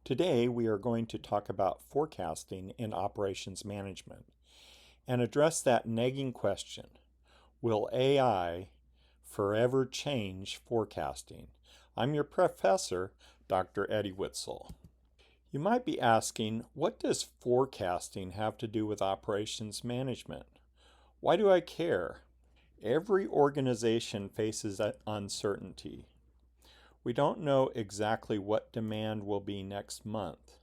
Today, we are going to talk about forecasting in operations management and address that nagging question: will AI forever change forecasting? I'm your professor, Dr. Eddie Witzel. You might be asking, what does forecasting have to do with operations management? Why do I care? Every organization faces uncertainty. We don't know exactly what demand will be next month.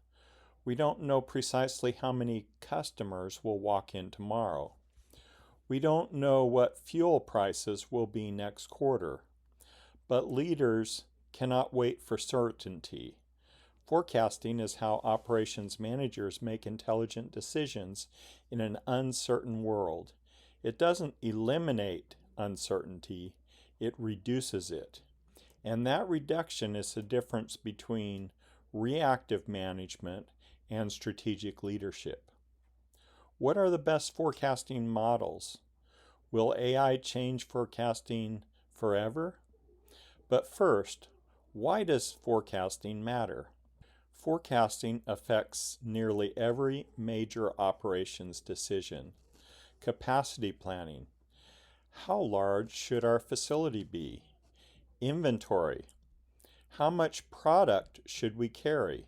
We don't know precisely how many customers will walk in tomorrow. We don't know what fuel prices will be next quarter. But leaders cannot wait for certainty. Forecasting is how operations managers make intelligent decisions in an uncertain world. It doesn't eliminate uncertainty, it reduces it. And that reduction is the difference between reactive management and strategic leadership. What are the best forecasting models? Will AI change forecasting forever? But first, why does forecasting matter? Forecasting affects nearly every major operations decision. Capacity planning. How large should our facility be? Inventory. How much product should we carry?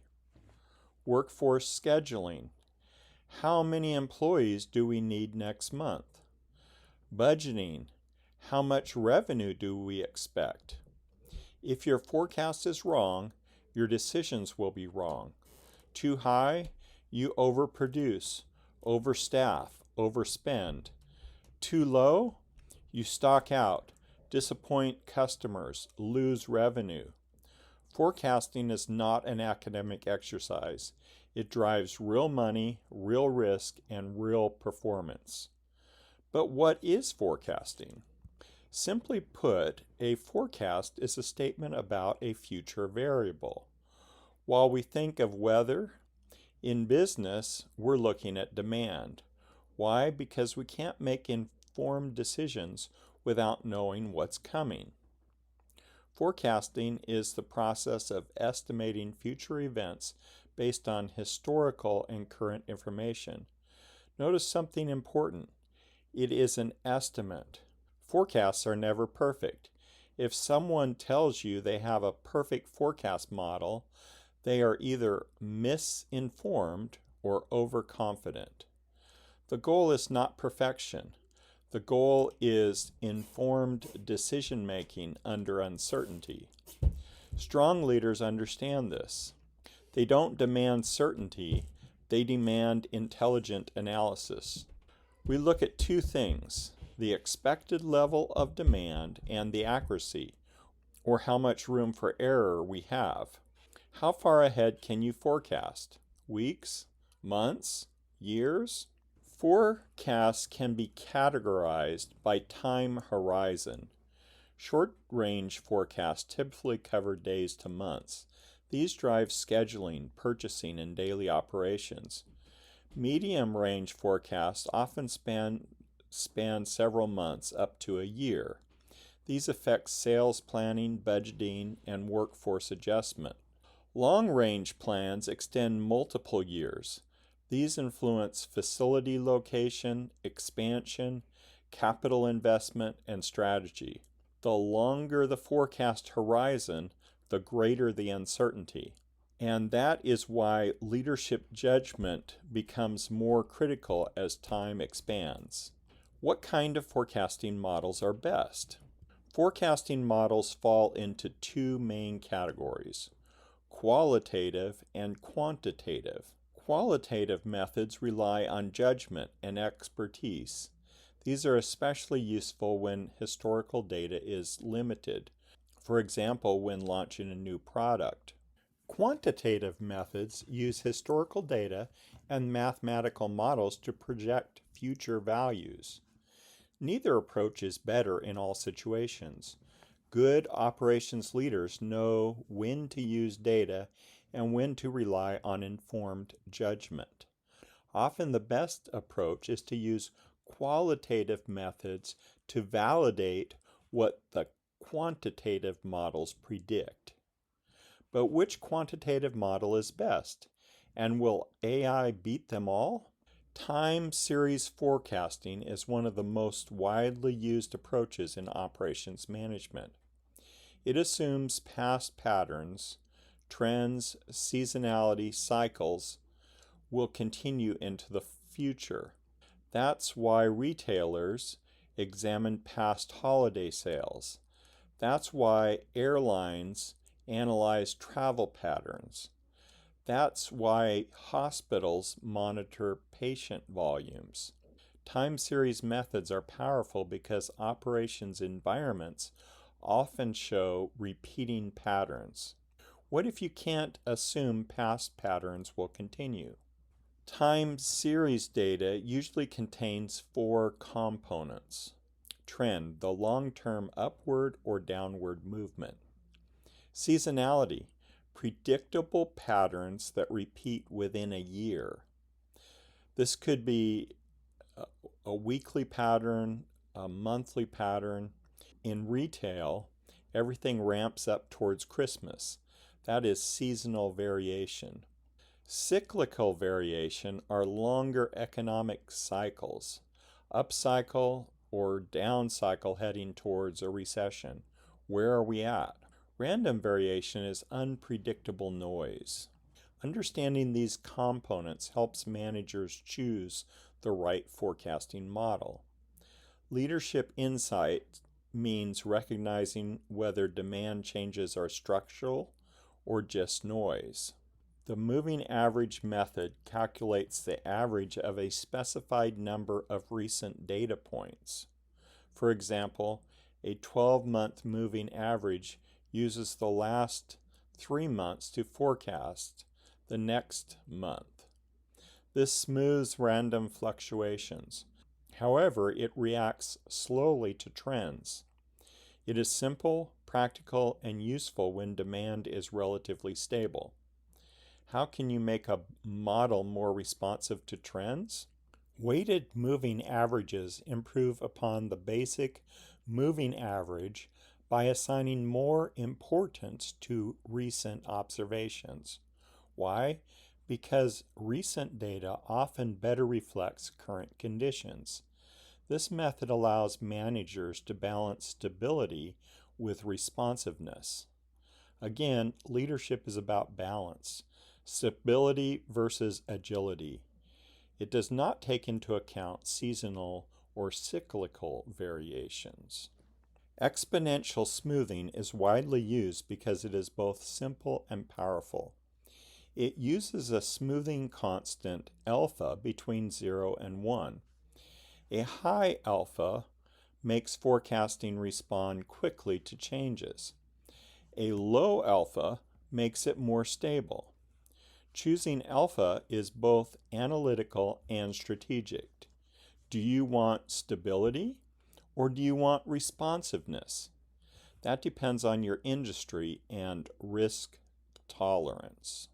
Workforce scheduling. How many employees do we need next month? Budgeting. How much revenue do we expect? If your forecast is wrong, your decisions will be wrong. Too high, you overproduce, overstaff, overspend. Too low, you stock out, disappoint customers, lose revenue. Forecasting is not an academic exercise. It drives real money, real risk, and real performance. But what is forecasting? Simply put, a forecast is a statement about a future variable. While we think of weather, in business, we're looking at demand. Why? Because we can't make informed decisions without knowing what's coming. Forecasting is the process of estimating future events based on historical and current information. Notice something important. It is an estimate. Forecasts are never perfect. If someone tells you they have a perfect forecast model, they are either misinformed or overconfident. The goal is not perfection. The goal is informed decision-making under uncertainty. Strong leaders understand this. They don't demand certainty, they demand intelligent analysis. We look at two things: the expected level of demand and the accuracy, or how much room for error we have. How far ahead can you forecast? Weeks? Months? Years? Forecasts can be categorized by time horizon. Short-range forecasts typically cover days to months. These drive scheduling, purchasing, and daily operations. Medium-range forecasts often span several months up to a year. These affect sales planning, budgeting, and workforce adjustment. Long-range plans extend multiple years. These influence facility location, expansion, capital investment, and strategy. The longer the forecast horizon, the greater the uncertainty. And that is why leadership judgment becomes more critical as time expands. What kind of forecasting models are best? Forecasting models fall into two main categories: qualitative and quantitative. Qualitative methods rely on judgment and expertise. These are especially useful when historical data is limited, for example, when launching a new product. Quantitative methods use historical data and mathematical models to project future values. Neither approach is better in all situations. Good operations leaders know when to use data and when to rely on informed judgment. Often the best approach is to use qualitative methods to validate what the quantitative models predict. But which quantitative model is best? And will AI beat them all? Time series forecasting is one of the most widely used approaches in operations management. It assumes past patterns, trends, seasonality, cycles will continue into the future. That's why retailers examine past holiday sales. That's why airlines analyze travel patterns. That's why hospitals monitor patient volumes. Time series methods are powerful because operations environments often show repeating patterns. What if you can't assume past patterns will continue? Time series data usually contains 4 components. Trend, the long-term upward or downward movement. Seasonality, predictable patterns that repeat within a year. This could be a weekly pattern, a monthly pattern. In retail, everything ramps up towards Christmas. That is seasonal variation. Cyclical variation are longer economic cycles, up cycle or down cycle heading towards a recession. Where are we at? Random variation is unpredictable noise. Understanding these components helps managers choose the right forecasting model. Leadership insight means recognizing whether demand changes are structural or just noise. The moving average method calculates the average of a specified number of recent data points. For example, a 12-month moving average uses the last 3 months to forecast the next month. This smooths random fluctuations. However, it reacts slowly to trends. It is simple, practical, and useful when demand is relatively stable. How can you make a model more responsive to trends? Weighted moving averages improve upon the basic moving average by assigning more importance to recent observations. Why? Because recent data often better reflects current conditions. This method allows managers to balance stability with responsiveness. Again, leadership is about balance, stability versus agility. It does not take into account seasonal or cyclical variations. Exponential smoothing is widely used because it is both simple and powerful. It uses a smoothing constant alpha between 0 and 1. A high alpha makes forecasting respond quickly to changes. A low alpha makes it more stable. Choosing alpha is both analytical and strategic. Do you want stability or do you want responsiveness? That depends on your industry and risk tolerance.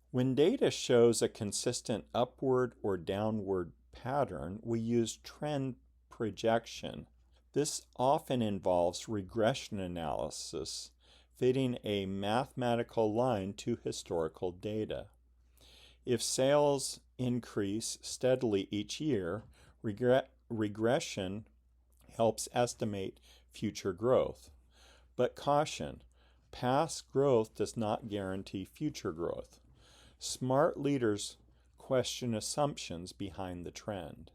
When data shows a consistent upward or downward pattern, we use trend projection. This often involves regression analysis, fitting a mathematical line to historical data. If sales increase steadily each year, regression helps estimate future growth. But caution, past growth does not guarantee future growth. Smart leaders question assumptions behind the trend.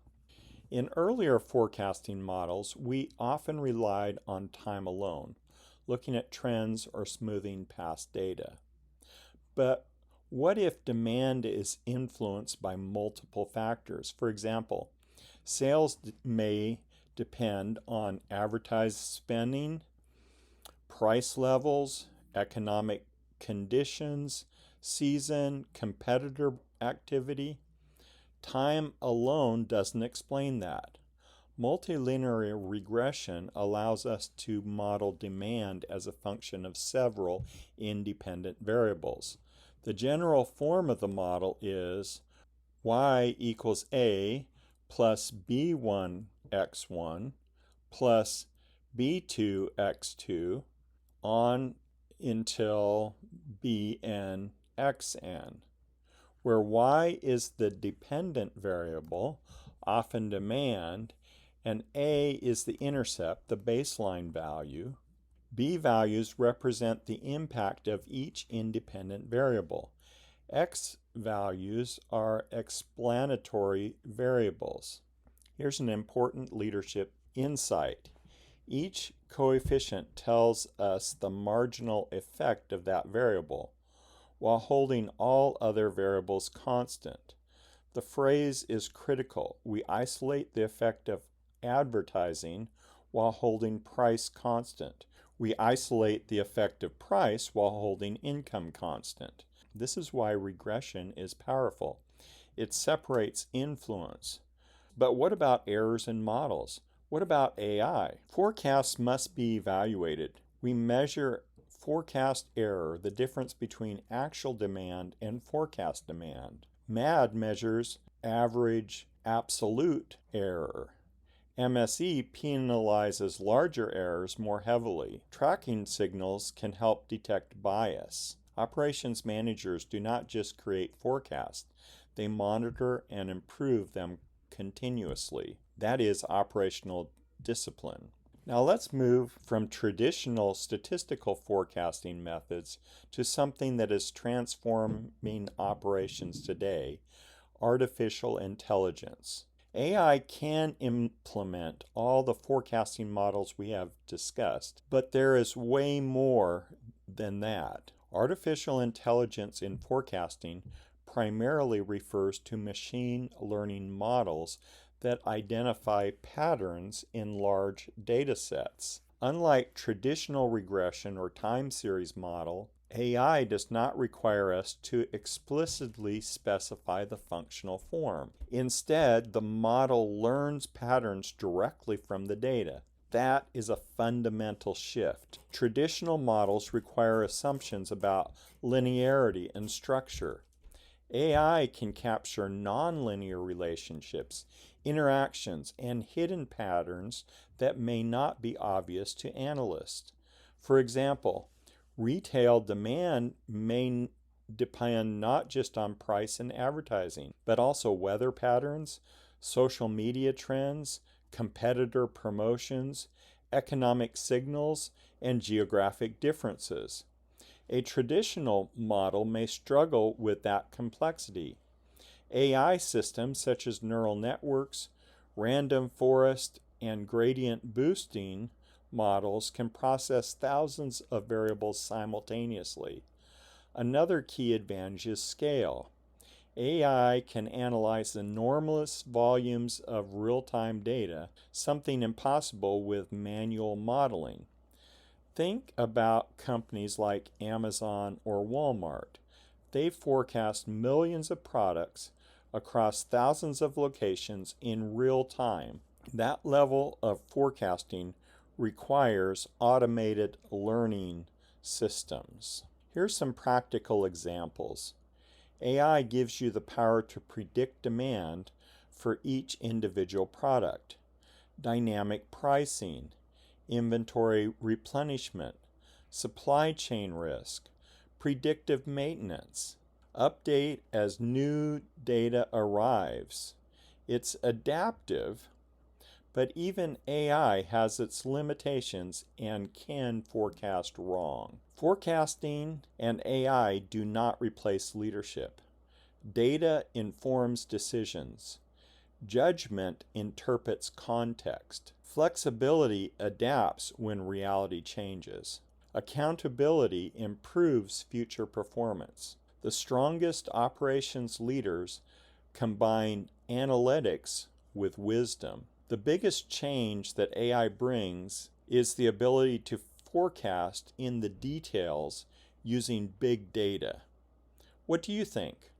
In earlier forecasting models, we often relied on time alone, looking at trends or smoothing past data. But what if demand is influenced by multiple factors? For example, sales may depend on advertised spending, price levels, economic conditions, season, competitor activity. Time alone doesn't explain that. Multilinear regression allows us to model demand as a function of several independent variables. The general form of the model is y equals a plus b1x1 plus b2x2 on until Bn xn, where y is the dependent variable, often demand, and a is the intercept, the baseline value. B values represent the impact of each independent variable. X values are explanatory variables. Here's an important leadership insight. Each coefficient tells us the marginal effect of that variable, while holding all other variables constant. The phrase is critical. We isolate the effect of advertising while holding price constant. We isolate the effect of price while holding income constant. This is why regression is powerful. It separates influence. But what about errors in models? What about AI? Forecasts must be evaluated. We measure forecast error, the difference between actual demand and forecast demand. MAD measures average absolute error. MSE penalizes larger errors more heavily. Tracking signals can help detect bias. Operations managers do not just create forecasts, they monitor and improve them continuously. That is operational discipline. Now let's move from traditional statistical forecasting methods to something that is transforming operations today, artificial intelligence. AI can implement all the forecasting models we have discussed, but there is way more than that. Artificial intelligence in forecasting primarily refers to machine learning models that identify patterns in large data sets. Unlike traditional regression or time series model, AI does not require us to explicitly specify the functional form. Instead, the model learns patterns directly from the data. That is a fundamental shift. Traditional models require assumptions about linearity and structure. AI can capture nonlinear relationships, interactions, and hidden patterns that may not be obvious to analysts. For example, retail demand may depend not just on price and advertising, but also weather patterns, social media trends, competitor promotions, economic signals, and geographic differences. A traditional model may struggle with that complexity. AI systems such as neural networks, random forest, and gradient boosting models can process thousands of variables simultaneously. Another key advantage is scale. AI can analyze enormous volumes of real-time data, something impossible with manual modeling. Think about companies like Amazon or Walmart. They forecast millions of products across thousands of locations in real time. That level of forecasting requires automated learning systems. Here's some practical examples. AI gives you the power to predict demand for each individual product. Dynamic pricing, inventory replenishment, supply chain risk, predictive maintenance, update as new data arrives. It's adaptive, but even AI has its limitations and can forecast wrong. Forecasting and AI do not replace leadership. Data informs decisions. Judgment interprets context. Flexibility adapts when reality changes. Accountability improves future performance. The strongest operations leaders combine analytics with wisdom. The biggest change that AI brings is the ability to forecast in the details using big data. What do you think?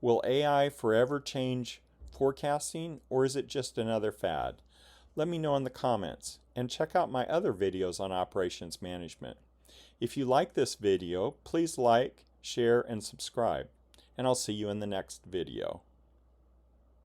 Will AI forever change forecasting, or is it just another fad? Let me know in the comments, and check out my other videos on operations management. If you like this video, please like, share, and subscribe, and I'll see you in the next video.